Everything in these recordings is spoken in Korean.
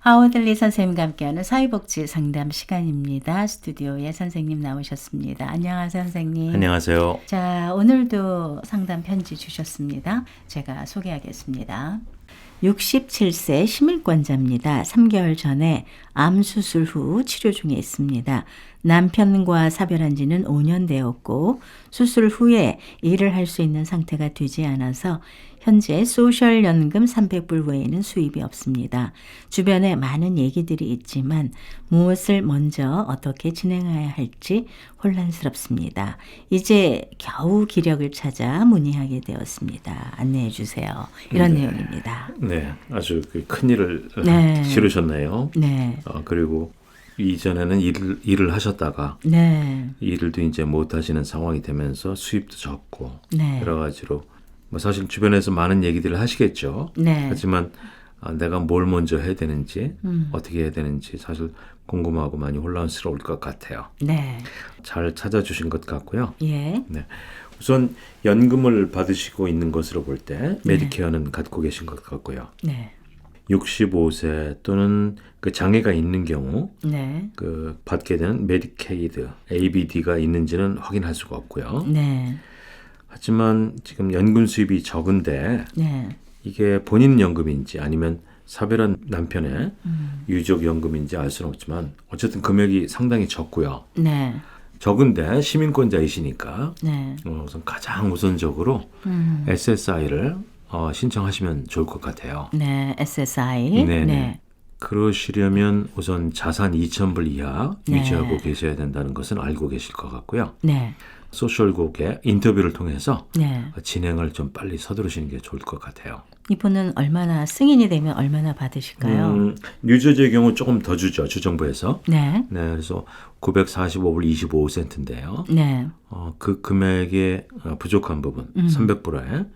하워들리 선생님과 함께하는 사회복지 상담 시간입니다. 스튜디오에 선생님 나오셨습니다. 안녕하세요, 선생님. 안녕하세요. 자, 오늘도 상담 편지 주셨습니다. 제가 소개하겠습니다. 67세 시민권자입니다. 3개월 전에 암 수술 후 치료 중에 있습니다. 남편과 사별한 지는 5년 되었고 수술 후에 일을 할 수 있는 상태가 되지 않아서 현재 소셜연금 300불 외에는 수입이 없습니다. 주변에 많은 얘기들이 있지만 무엇을 먼저 어떻게 진행해야 할지 혼란스럽습니다. 이제 겨우 기력을 찾아 문의하게 되었습니다. 안내해 주세요. 이런 내용입니다. 네, 아주 큰 일을 네. 치르셨네요. 네. 그리고 이전에는 일을 하셨다가 네. 일도 이제 못 하시는 상황이 되면서 수입도 적고 네. 여러 가지로 뭐 사실 주변에서 많은 얘기들을 하시겠죠. 네. 하지만 내가 뭘 먼저 해야 되는지 어떻게 해야 되는지 사실 궁금하고 많이 혼란스러울 것 같아요. 네. 잘 찾아주신 것 같고요. 예. 네. 우선 연금을 받으시고 있는 것으로 볼 때 메디케어는 갖고 계신 것 같고요. 네. 65세 또는 그 장애가 있는 경우 네. 그 받게 되는 메디케이드, ABD가 있는지는 확인할 수가 없고요. 네. 하지만 지금 연금 수입이 적은데 네. 이게 본인 연금인지 아니면 사별한 남편의 유족 연금인지 알 수는 없지만 어쨌든 금액이 상당히 적고요. 네. 적은데 시민권자이시니까 네. 우선 가장 우선적으로 SSI를 신청하시면 좋을 것 같아요. 네. SSI. 네네. 네. 그러시려면 우선 자산 2,000불 이하 네. 유지하고 계셔야 된다는 것은 알고 계실 것 같고요. 네. 소셜국의 인터뷰를 통해서 네. 진행을 좀 빨리 서두르시는 게 좋을 것 같아요. 이분은 얼마나 승인이 되면 얼마나 받으실까요? 뉴저지의 경우 조금 더 주죠. 주정부에서. 네. 네, 그래서 945불 25센트인데요. 네. 그 금액에 부족한 부분 300불에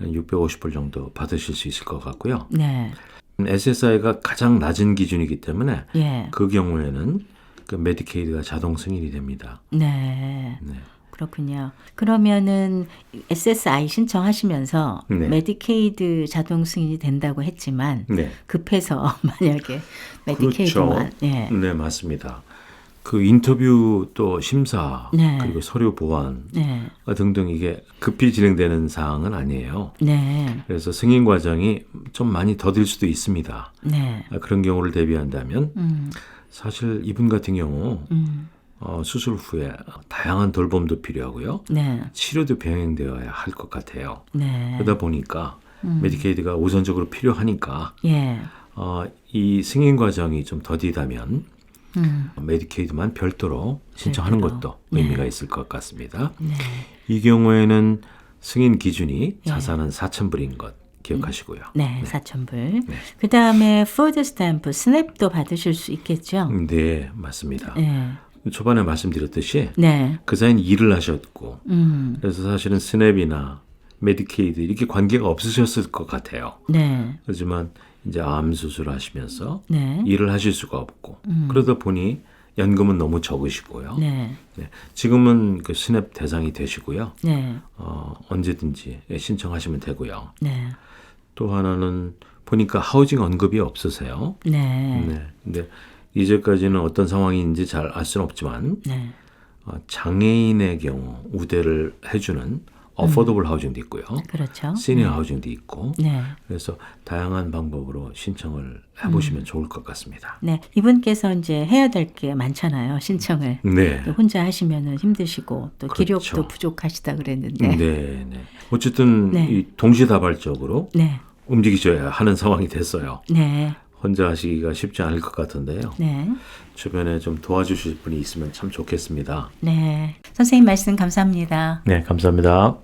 650불 정도 받으실 수 있을 것 같고요. 네. SSI가 가장 낮은 기준이기 때문에 예. 그 경우에는 그 메디케이드가 자동 승인이 됩니다. 네. 네. 그렇군요. 그러면은 SSI 신청하시면서 네. 메디케이드 자동 승인이 된다고 했지만 네. 급해서 만약에 메디케이드만 그렇죠. 예. 네, 맞습니다. 그 인터뷰 또 심사 네. 그리고 서류 보완 네. 등등 이게 급히 진행되는 사항은 아니에요. 네. 그래서 승인 과정이 좀 많이 더딜 수도 있습니다. 네. 그런 경우를 대비한다면 사실 이분 같은 경우 수술 후에 다양한 돌봄도 필요하고요. 네. 치료도 병행되어야 할 것 같아요. 네. 그러다 보니까 메디케이드가 우선적으로 필요하니까 예. 이 승인 과정이 좀 더디다면 메디케이드만 별도로 신청하는 별도로. 것도 네. 의미가 있을 것 같습니다. 네. 이 경우에는 승인 기준이 자산은 4,000불인 것 기억하시고요. 네, 4,000불. 그다음에 푸드 스탬프 스냅도 받으실 수 있겠죠? 네, 맞습니다. 네. 초반에 말씀드렸듯이 네. 그 사이는 일을 하셨고 그래서 사실은 스냅이나 메디케이드 이렇게 관계가 없으셨을 것 같아요. 네. 하지만 이제 암 수술을 하시면서 네. 일을 하실 수가 없고 그러다 보니 연금은 너무 적으시고요. 네. 네, 지금은 그 스냅 대상이 되시고요. 네. 언제든지 신청하시면 되고요. 네. 또 하나는 보니까 하우징 언급이 없으세요. 네. 네, 근데 이제까지는 어떤 상황인지 잘 알 수는 없지만 네. 장애인의 경우 우대를 해주는 어포더블 하우징도 있고요. 그렇죠. 시니어 하우징도 있고 네. 그래서 다양한 방법으로 신청을 해보시면 좋을 것 같습니다. 네. 이분께서 이제 해야 될 게 많잖아요. 신청을. 네. 또 혼자 하시면은 힘드시고 또 기력도 그렇죠. 부족하시다 그랬는데. 네, 네. 어쨌든 네. 이 동시다발적으로 네. 움직이셔야 하는 상황이 됐어요. 네. 혼자 하시기가 쉽지 않을 것 같은데요. 네. 주변에 좀 도와주실 분이 있으면 참 좋겠습니다. 네. 선생님 말씀 감사합니다. 네, 감사합니다.